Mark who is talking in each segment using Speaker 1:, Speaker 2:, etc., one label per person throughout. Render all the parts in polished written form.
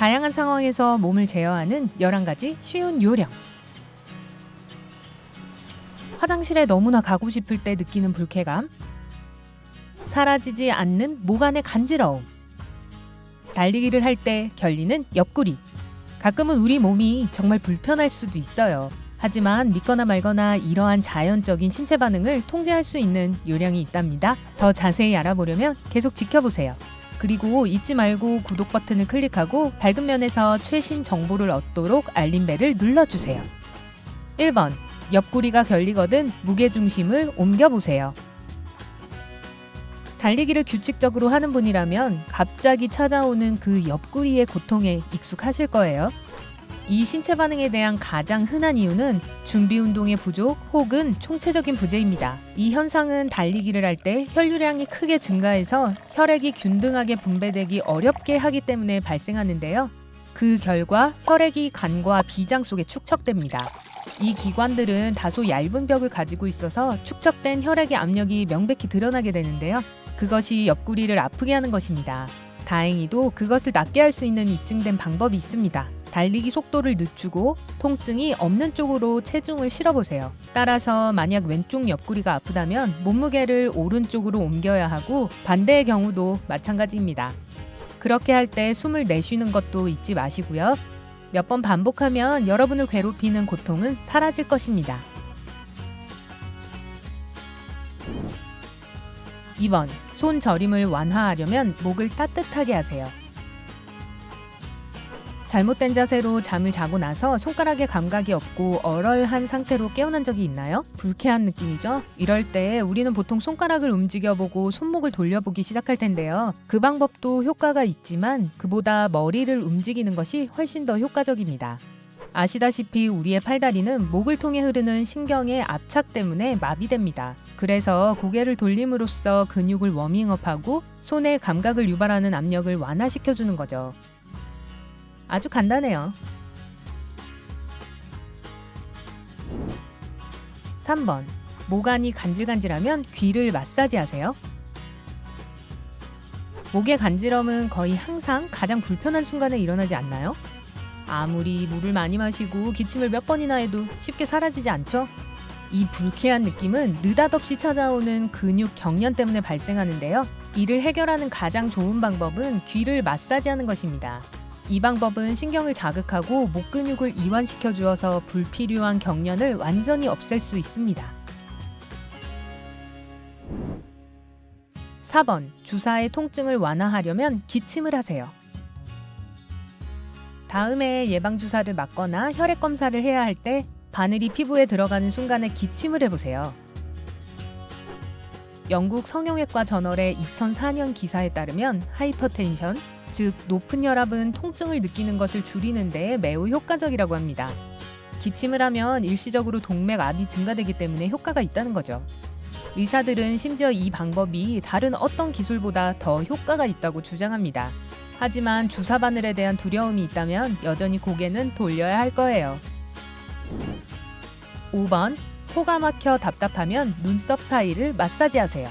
Speaker 1: 다양한 상황에서 몸을 제어하는 11가지 쉬운 요령. 화장실에 너무나 가고 싶을 때 느끼는 불쾌감, 사라지지 않는 목 안의 간지러움, 달리기를 할 때 결리는 옆구리. 가끔은 우리 몸이 정말 불편할 수도 있어요. 하지만 믿거나 말거나 이러한 자연적인 신체 반응을 통제할 수 있는 요령이 있답니다. 더 자세히 알아보려면 계속 지켜보세요. 그리고 잊지 말고 구독 버튼을 클릭하고 밝은 면에서 최신 정보를 얻도록 알림벨을 눌러주세요. 1번. 옆구리가 결리거든 무게중심을 옮겨보세요. 달리기를 규칙적으로 하는 분이라면 갑자기 찾아오는 그 옆구리의 고통에 익숙하실 거예요. 이 신체 반응에 대한 가장 흔한 이유는 준비 운동의 부족 혹은 총체적인 부재입니다. 이 현상은 달리기를 할 때 혈류량이 크게 증가해서 혈액이 균등하게 분배되기 어렵게 하기 때문에 발생하는데요. 그 결과 혈액이 간과 비장 속에 축적됩니다. 이 기관들은 다소 얇은 벽을 가지고 있어서 축적된 혈액의 압력이 명백히 드러나게 되는데요. 그것이 옆구리를 아프게 하는 것입니다. 다행히도 그것을 낫게 할 수 있는 입증된 방법이 있습니다. 달리기 속도를 늦추고 통증이 없는 쪽으로 체중을 실어보세요. 따라서 만약 왼쪽 옆구리가 아프다면 몸무게를 오른쪽으로 옮겨야 하고 반대의 경우도 마찬가지입니다. 그렇게 할 때 숨을 내쉬는 것도 잊지 마시고요. 몇 번 반복하면 여러분을 괴롭히는 고통은 사라질 것입니다. 2번. 손 저림을 완화하려면 목을 따뜻하게 하세요. 잘못된 자세로 잠을 자고 나서 손가락에 감각이 없고 얼얼한 상태로 깨어난 적이 있나요? 불쾌한 느낌이죠? 이럴 때 우리는 보통 손가락을 움직여보고 손목을 돌려보기 시작할 텐데요. 그 방법도 효과가 있지만 그보다 머리를 움직이는 것이 훨씬 더 효과적입니다. 아시다시피 우리의 팔다리는 목을 통해 흐르는 신경의 압착 때문에 마비됩니다. 그래서 고개를 돌림으로써 근육을 워밍업하고 손의 감각을 유발하는 압력을 완화시켜주는 거죠. 아주 간단해요. 3번. 목 안이 간질간질하면 귀를 마사지하세요. 목의 간지럼은 거의 항상 가장 불편한 순간에 일어나지 않나요? 아무리 물을 많이 마시고 기침을 몇 번이나 해도 쉽게 사라지지 않죠? 이 불쾌한 느낌은 느닷없이 찾아오는 근육 경련 때문에 발생하는데요. 이를 해결하는 가장 좋은 방법은 귀를 마사지하는 것입니다. 이 방법은 신경을 자극하고 목 근육을 이완시켜 주어서 불필요한 경련을 완전히 없앨 수 있습니다. 4번. 주사의 통증을 완화하려면 기침을 하세요. 다음에 예방주사를 맞거나 혈액 검사를 해야 할 때 바늘이 피부에 들어가는 순간에 기침을 해보세요. 영국 성형외과 저널의 2004년 기사에 따르면 하이퍼텐션, 즉 높은 혈압은 통증을 느끼는 것을 줄이는 데 매우 효과적이라고 합니다. 기침을 하면 일시적으로 동맥압이 증가되기 때문에 효과가 있다는 거죠. 의사들은 심지어 이 방법이 다른 어떤 기술보다 더 효과가 있다고 주장합니다. 하지만 주사 바늘에 대한 두려움이 있다면 여전히 고개는 돌려야 할 거예요. 5번. 코가 막혀 답답하면 눈썹 사이를 마사지하세요.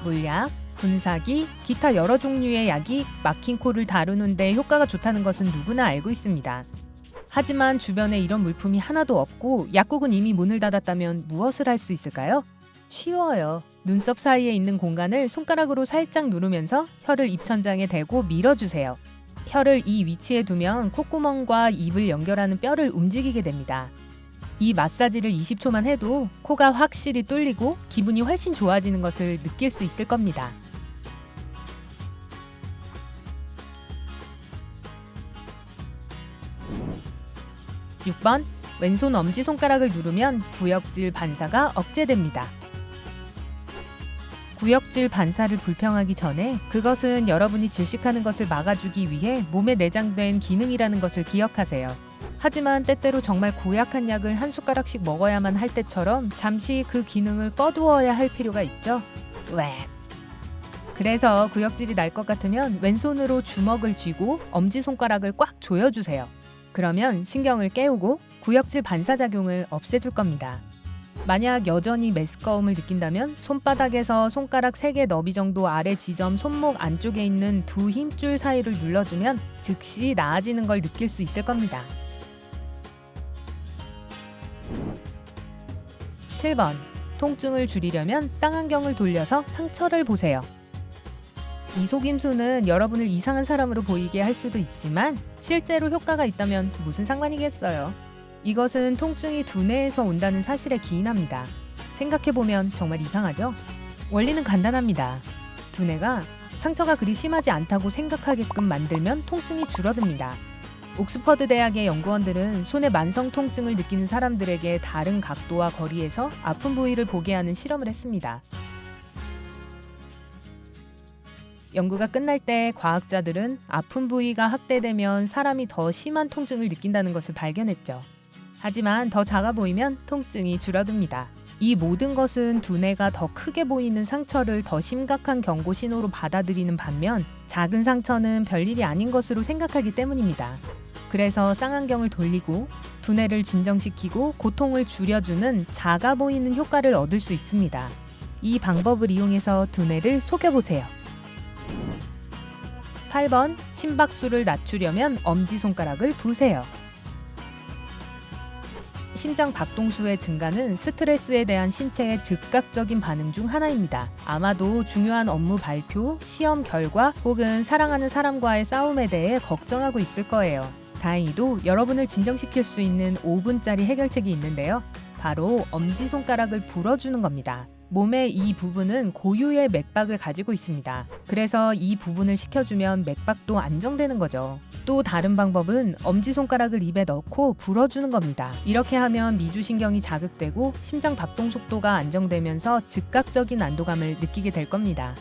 Speaker 1: 물약, 분사기, 기타 여러 종류의 약이 막힌 코를 다루는 데 효과가 좋다는 것은 누구나 알고 있습니다. 하지만 주변에 이런 물품이 하나도 없고 약국은 이미 문을 닫았다면 무엇을 할 수 있을까요? 쉬워요. 눈썹 사이에 있는 공간을 손가락으로 살짝 누르면서 혀를 입천장에 대고 밀어주세요. 혀를 이 위치에 두면 콧구멍과 입을 연결하는 뼈를 움직이게 됩니다. 이 마사지를 20초만 해도 코가 확실히 뚫리고 기분이 훨씬 좋아지는 것을 느낄 수 있을 겁니다. 6번. 왼손 엄지손가락을 누르면 구역질 반사가 억제됩니다. 구역질 반사를 불평하기 전에 그것은 여러분이 질식하는 것을 막아주기 위해 몸에 내장된 기능이라는 것을 기억하세요. 하지만 때때로 정말 고약한 약을 한 숟가락씩 먹어야만 할 때처럼 잠시 그 기능을 꺼두어야 할 필요가 있죠. 그래서 구역질이 날 것 같으면 왼손으로 주먹을 쥐고 엄지손가락을 꽉 조여주세요. 그러면 신경을 깨우고 구역질 반사작용을 없애줄 겁니다. 만약 여전히 메스꺼움을 느낀다면 손바닥에서 손가락 3개 너비 정도 아래 지점 손목 안쪽에 있는 두 힘줄 사이를 눌러주면 즉시 나아지는 걸 느낄 수 있을 겁니다. 7번. 통증을 줄이려면 쌍안경을 돌려서 상처를 보세요. 이 속임수는 여러분을 이상한 사람으로 보이게 할 수도 있지만 실제로 효과가 있다면 무슨 상관이겠어요. 이것은 통증이 두뇌에서 온다는 사실에 기인합니다. 생각해보면 정말 이상하죠? 원리는 간단합니다. 두뇌가 상처가 그리 심하지 않다고 생각하게끔 만들면 통증이 줄어듭니다. 옥스퍼드 대학의 연구원들은 손의 만성 통증을 느끼는 사람들에게 다른 각도와 거리에서 아픈 부위를 보게 하는 실험을 했습니다. 연구가 끝날 때 과학자들은 아픈 부위가 확대되면 사람이 더 심한 통증을 느낀다는 것을 발견했죠. 하지만 더 작아 보이면 통증이 줄어듭니다. 이 모든 것은 두뇌가 더 크게 보이는 상처를 더 심각한 경고 신호로 받아들이는 반면 작은 상처는 별일이 아닌 것으로 생각하기 때문입니다. 그래서 쌍안경을 돌리고 두뇌를 진정시키고 고통을 줄여주는 작아 보이는 효과를 얻을 수 있습니다. 이 방법을 이용해서 두뇌를 속여보세요. 8번. 심박수를 낮추려면 엄지손가락을 부세요. 심장 박동수의 증가는 스트레스에 대한 신체의 즉각적인 반응 중 하나입니다. 아마도 중요한 업무 발표, 시험 결과 혹은 사랑하는 사람과의 싸움에 대해 걱정하고 있을 거예요. 다행히도 여러분을 진정시킬 수 있는 5분짜리 해결책이 있는데요. 바로 엄지손가락을 불어주는 겁니다. 몸의 이 부분은 고유의 맥박을 가지고 있습니다. 그래서 이 부분을 식혀주면 맥박도 안정되는 거죠. 또 다른 방법은 엄지손가락을 입에 넣고 불어주는 겁니다. 이렇게 하면 미주신경이 자극되고 심장 박동 속도가 안정되면서 즉각적인 안도감을 느끼게 될 겁니다.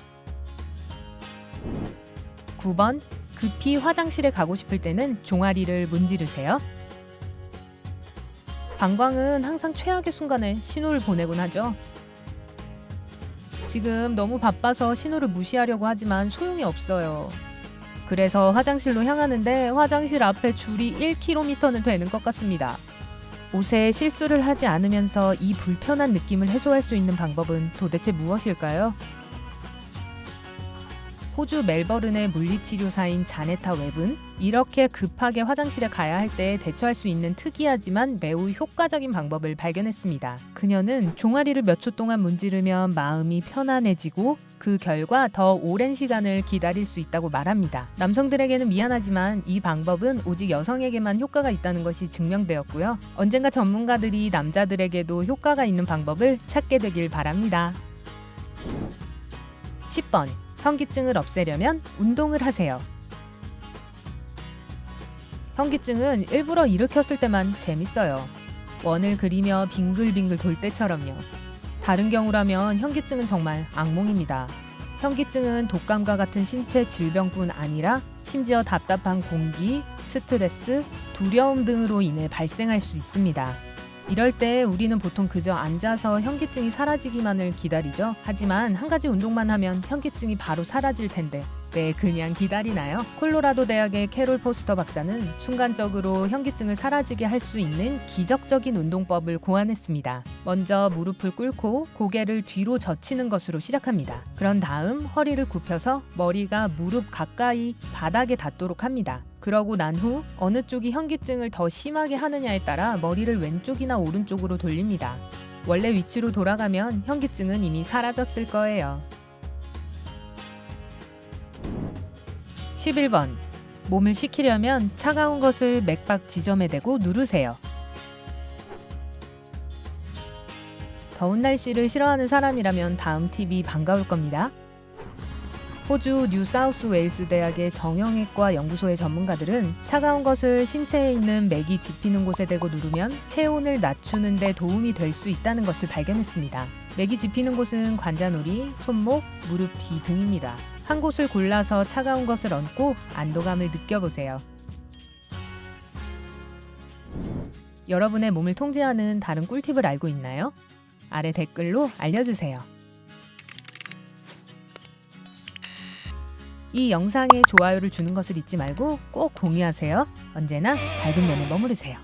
Speaker 1: 9번. 급히 화장실에 가고 싶을 때는 종아리를 문지르세요. 방광은 항상 최악의 순간에 신호를 보내곤 하죠. 지금 너무 바빠서 신호를 무시하려고 하지만 소용이 없어요. 그래서 화장실로 향하는데 화장실 앞에 줄이 1km는 되는 것 같습니다. 옷에 실수를 하지 않으면서 이 불편한 느낌을 해소할 수 있는 방법은 도대체 무엇일까요? 호주 멜버른의 물리치료사인 자네타 웹은 이렇게 급하게 화장실에 가야 할 때 대처할 수 있는 특이하지만 매우 효과적인 방법을 발견했습니다. 그녀는 종아리를 몇 초 동안 문지르면 마음이 편안해지고 그 결과 더 오랜 시간을 기다릴 수 있다고 말합니다. 남성들에게는 미안하지만 이 방법은 오직 여성에게만 효과가 있다는 것이 증명되었고요. 언젠가 전문가들이 남자들에게도 효과가 있는 방법을 찾게 되길 바랍니다. 10번. 현기증을 없애려면 운동을 하세요. 현기증은 일부러 일으켰을 때만 재밌어요. 원을 그리며 빙글빙글 돌 때처럼요. 다른 경우라면 현기증은 정말 악몽입니다. 현기증은 독감과 같은 신체 질병뿐 아니라 심지어 답답한 공기, 스트레스, 두려움 등으로 인해 발생할 수 있습니다. 이럴 때 우리는 보통 그저 앉아서 현기증이 사라지기만을 기다리죠. 하지만 한 가지 운동만 하면 현기증이 바로 사라질 텐데 왜 그냥 기다리나요? 콜로라도 대학의 캐롤 포스터 박사는 순간적으로 현기증을 사라지게 할 수 있는 기적적인 운동법을 고안했습니다. 먼저 무릎을 꿇고 고개를 뒤로 젖히는 것으로 시작합니다. 그런 다음 허리를 굽혀서 머리가 무릎 가까이 바닥에 닿도록 합니다. 그러고 난 후 어느 쪽이 현기증을 더 심하게 하느냐에 따라 머리를 왼쪽이나 오른쪽으로 돌립니다. 원래 위치로 돌아가면 현기증은 이미 사라졌을 거예요. 11번. 몸을 식히려면 차가운 것을 맥박 지점에 대고 누르세요. 더운 날씨를 싫어하는 사람이라면 다음 팁이 반가울 겁니다. 호주 뉴사우스웨일스 대학의 정형외과 연구소의 전문가들은 차가운 것을 신체에 있는 맥이 짚히는 곳에 대고 누르면 체온을 낮추는 데 도움이 될 수 있다는 것을 발견했습니다. 맥이 짚히는 곳은 관자놀이, 손목, 무릎 뒤 등입니다. 한 곳을 골라서 차가운 것을 얹고 안도감을 느껴보세요. 여러분의 몸을 통제하는 다른 꿀팁을 알고 있나요? 아래 댓글로 알려주세요. 이 영상에 좋아요를 주는 것을 잊지 말고 꼭 공유하세요. 언제나 밝은 면에 머무르세요.